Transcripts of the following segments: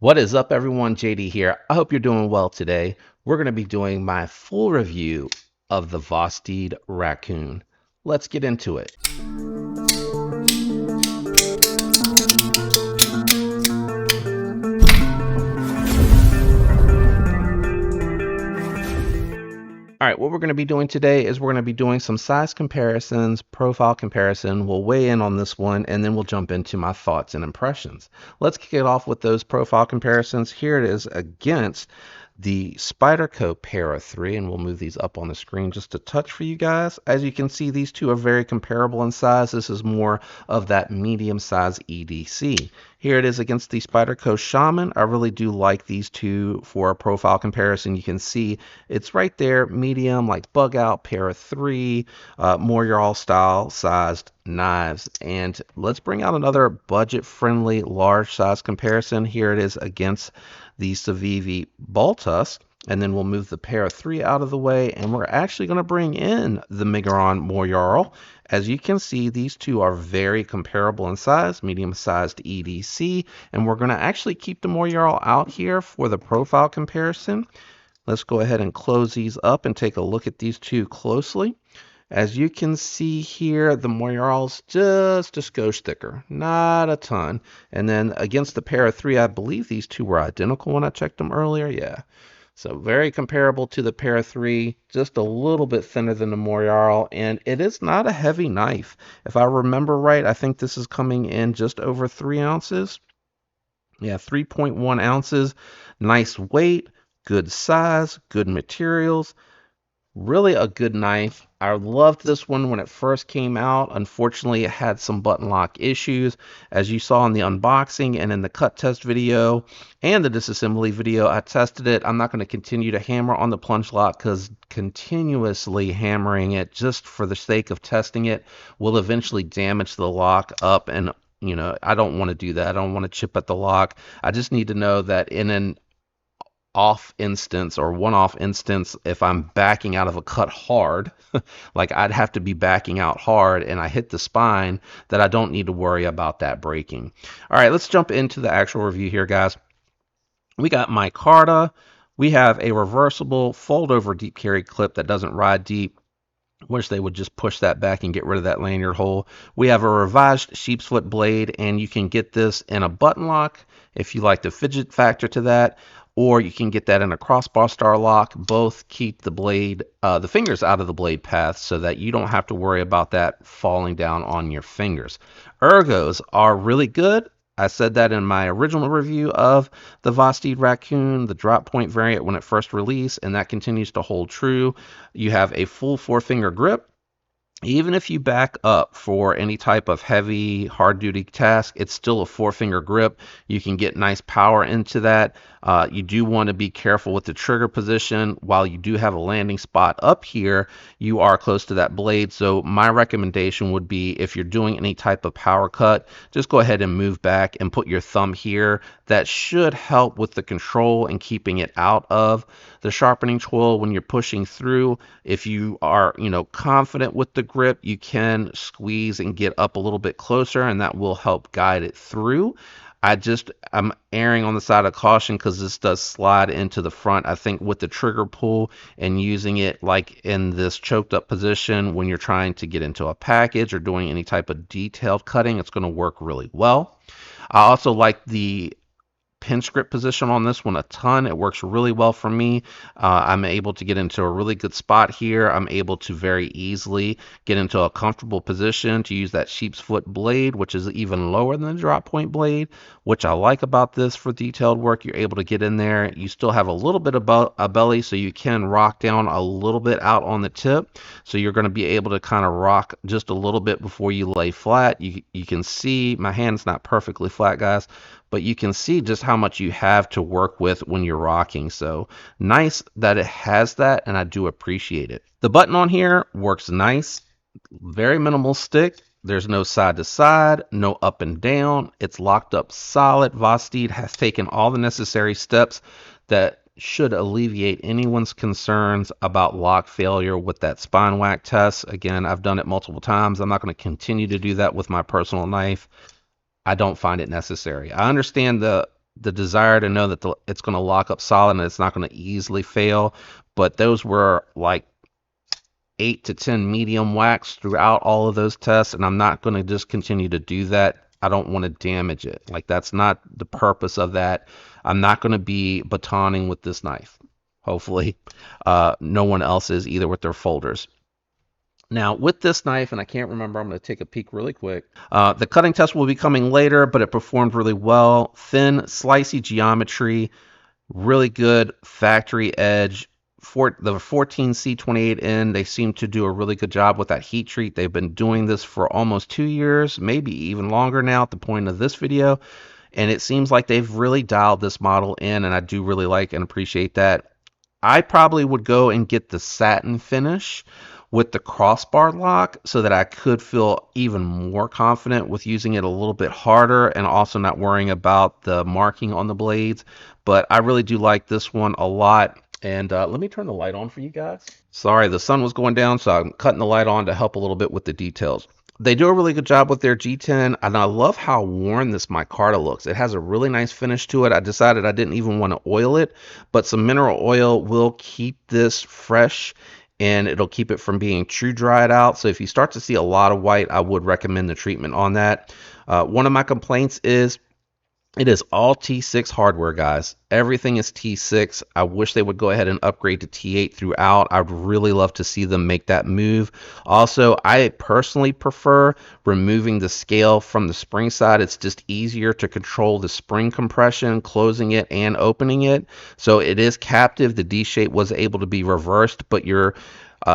What is up, everyone? JD here. I hope you're doing well today. We're going to be doing my full review of the Vosteed Raccoon. Let's get into it. All right, what we're going to be doing today is we're going to be doing some size comparisons, profile comparison. We'll weigh in on this one, and then we'll jump into my thoughts and impressions. Let's kick it off with those profile comparisons. Here it is against the Spyderco Para 3, and we'll move these up on the screen just a touch for you guys. As you can see, these two are very comparable in size. This is more of that medium size EDC. Here it is against the Spyderco Shaman. I really do like these two for a profile comparison. You can see it's right there, medium, like bug out, Para 3, more your all style sized knives. And let's bring out another budget friendly large size comparison. Here it is against the Civivi Baltus, and then we'll move the Para 3 out of the way, and we're actually going to bring in the Migron Moyarl. As you can see, these two are very comparable in size, medium-sized EDC, and we're going to actually keep the Moyarl out here for the profile comparison. Let's go ahead and close these up and take a look at these two closely. As you can see here, the Moyarl's just a skosh thicker, not a ton. And then against the Para 3, I believe these two were identical when I checked them earlier. Yeah. So very comparable to the Para 3, just a little bit thinner than the Moyarl, and it is not a heavy knife. If I remember right, I think this is coming in just over 3 ounces. Yeah, 3.1 ounces. Nice weight, good size, good materials. Really a good knife. I loved this one when it first came out. Unfortunately, it had some button lock issues. As you saw in the unboxing and in the cut test video and the disassembly video, I tested it. I'm not going to continue to hammer on the plunge lock because continuously hammering it just for the sake of testing it will eventually damage the lock up, and I don't want to do that. I don't want to chip at the lock. I just need to know that in an off instance or one-off instance, if I'm backing out of a cut hard, like I'd have to be backing out hard and I hit the spine, that I don't need to worry about that breaking. All right, let's jump into the actual review here, guys. We got micarta. We have a reversible fold over deep carry clip that doesn't ride deep. Wish they would just push that back and get rid of that lanyard hole. We have a revised sheep's foot blade, and you can get this in a button lock if you like the fidget factor to that, or you can get that in a crossbar star lock. Both keep the blade, the fingers out of the blade path so that you don't have to worry about that falling down on your fingers. Ergos are really good. I said that in my original review of the Vosteed Raccoon, the drop point variant when it first released, and that continues to hold true. You have a full 4-finger grip. Even if you back up for any type of heavy, hard-duty task, it's still a 4-finger grip. You can get nice power into that. You do want to be careful with the trigger position. While you do have a landing spot up here, you are close to that blade. So my recommendation would be, if you're doing any type of power cut, just go ahead and move back and put your thumb here. That should help with the control and keeping it out of the sharpening tool when you're pushing through. If you are, confident with the grip, you can squeeze and get up a little bit closer, and that will help guide it through. I'm erring on the side of caution because this does slide into the front. I think with the trigger pull and using it like in this choked up position when you're trying to get into a package or doing any type of detailed cutting, it's going to work really well. I also like the pinch grip position on this one a ton. It works really well for me. I'm able to get into a really good spot here. I'm able to very easily get into a comfortable position to use that sheep's foot blade, which is even lower than the drop point blade, which I like about this for detailed work. You're able to get in there. You still have a little bit of a belly, so you can rock down a little bit out on the tip. So you're going to be able to kind of rock just a little bit before you lay flat. You can see my hand's not perfectly flat, guys, but you can see just how much you have to work with when you're rocking. So nice that it has that, and I do appreciate it. The button on here works nice, very minimal stick. There's no side to side, no up and down. It's locked up solid. Vosteed has taken all the necessary steps that should alleviate anyone's concerns about lock failure with that spine whack test. Again, I've done it multiple times. I'm not going to continue to do that with my personal knife. I don't find it necessary. I understand the the desire to know that it's going to lock up solid and it's not going to easily fail. But those were like 8 to 10 medium wax throughout all of those tests, and I'm not going to just continue to do that. I don't want to damage it. Like, that's not the purpose of that. I'm not going to be batoning with this knife. Hopefully, no one else is either with their folders. Now, with this knife, and I can't remember, I'm going to take a peek really quick. The cutting test will be coming later, but it performed really well. Thin, slicey geometry, really good factory edge. For the 14C28N, they seem to do a really good job with that heat treat. They've been doing this for almost 2 years, maybe even longer now at the point of this video. And it seems like they've really dialed this model in, and I do really like and appreciate that. I probably would go and get the satin finish with the crossbar lock so that I could feel even more confident with using it a little bit harder and also not worrying about the marking on the blades. But I really do like this one a lot. And let me turn the light on for you guys. Sorry, the sun was going down, so I'm cutting the light on to help a little bit with the details. They do a really good job with their G10, and I love how worn this micarta looks. It has a really nice finish to it. I decided I didn't even want to oil it, but some mineral oil will keep this fresh and it'll keep it from being too dried out. So if you start to see a lot of white, I would recommend the treatment on that. One of my complaints is it is all T6 hardware, guys. Everything is T6. I wish they would go ahead and upgrade to T8 throughout. I'd really love to see them make that move. Also, I personally prefer removing the scale from the spring side. It's just easier to control the spring compression, closing it and opening it. So it is captive. The D shape was able to be reversed, but your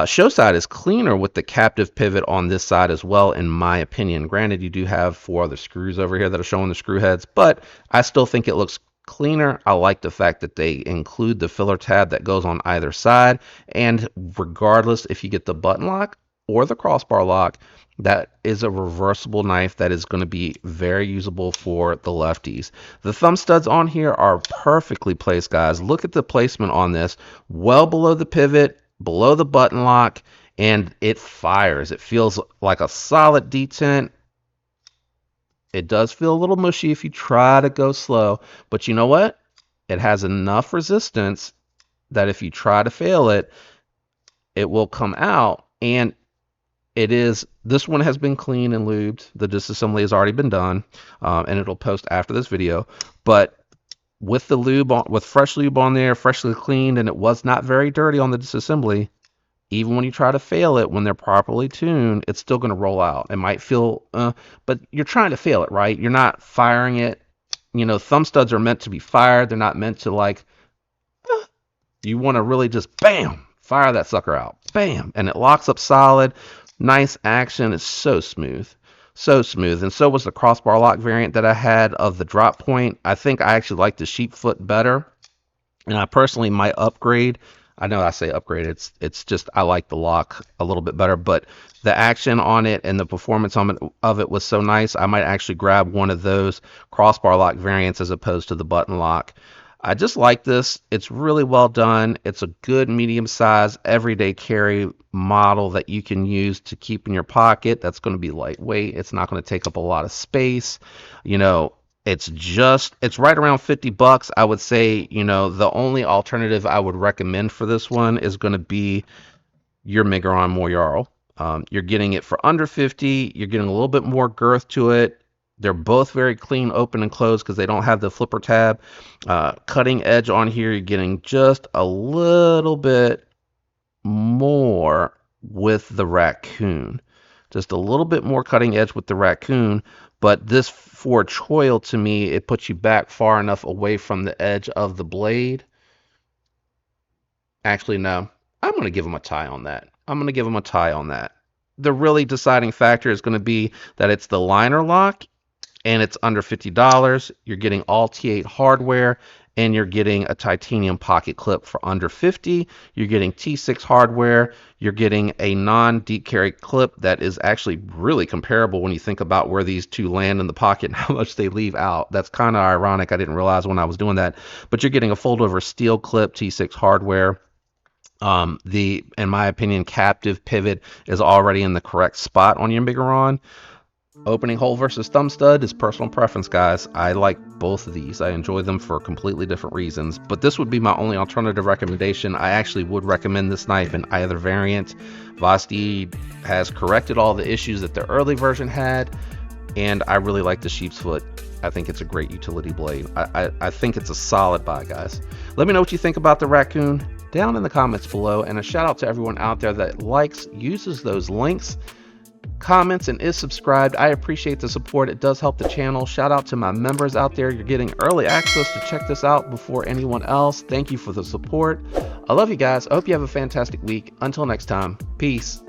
show side is cleaner with the captive pivot on this side as well, in my opinion. Granted, you do have 4 other screws over here that are showing the screw heads, but I still think it looks cleaner. I like the fact that they include the filler tab that goes on either side, and regardless if you get the button lock or the crossbar lock, that is a reversible knife that is going to be very usable for the lefties. The thumb studs on here are perfectly placed, guys. Look at the placement on this, well below the pivot, below the button lock, and it fires. It feels like a solid detent. It does feel a little mushy if you try to go slow, but you know what? It has enough resistance that if you try to fail it, it will come out. And this one has been cleaned and lubed. The disassembly has already been done, and it'll post after this video. But with the lube on, with fresh lube on there, freshly cleaned, and it was not very dirty on the disassembly, even when you try to fail it when they're properly tuned, it's still going to roll out. It might feel, but you're trying to fail it, right? You're not firing it. You know, thumb studs are meant to be fired. They're not meant to like, you want to really just bam, fire that sucker out. Bam. And it locks up solid. Nice action. It's so smooth. So smooth. And so was the crossbar lock variant that I had of the drop point. I think I actually like the sheep foot better. And I personally might upgrade. I know I say upgrade. It's just I like the lock a little bit better, but the action on it and the performance of it was so nice. I might actually grab one of those crossbar lock variants as opposed to the button lock. I just like this. It's really well done. It's a good medium size everyday carry model that you can use to keep in your pocket. That's going to be lightweight. It's not going to take up a lot of space. You know, it's right around 50 bucks. I would say, you know, the only alternative I would recommend for this one is going to be your Miguron Moyarl. You're getting it for under 50. You're getting a little bit more girth to it. They're both very clean, open and closed because they don't have the flipper tab. Cutting edge on here, you're getting just a little bit more with the Raccoon. Just a little bit more cutting edge with the Raccoon. But this Ford Choil, to me, it puts you back far enough away from the edge of the blade. Actually, no. I'm going to give them a tie on that. The really deciding factor is going to be that it's the liner lock and it's under $50. You're getting all T8 hardware and you're getting a titanium pocket clip for under $50. You're getting T6 hardware. You're getting a non-deep carry clip that is actually really comparable when you think about where these two land in the pocket and how much they leave out. That's kind of ironic. I didn't realize when I was doing that. But you're getting a fold-over steel clip, T6 hardware. In my opinion, captive pivot is already in the correct spot on your Miguron. Opening hole versus thumb stud is personal preference, guys. I like both of these. I enjoy them for completely different reasons, but this would be my only alternative recommendation. I actually would recommend this knife in either variant. Vosteed has corrected all the issues that the early version had, and I really like the sheep's foot. I think it's a great utility blade. I think it's a solid buy, guys. Let me know what you think about the Raccoon down in the comments below, and a shout out to everyone out there that likes, uses those links, comments, and is subscribed. I appreciate the support. It does help the channel. Shout out to my members out there. You're getting early access to check this out before anyone else. Thank you for the support. I love you guys. I hope you have a fantastic week. Until next time, peace.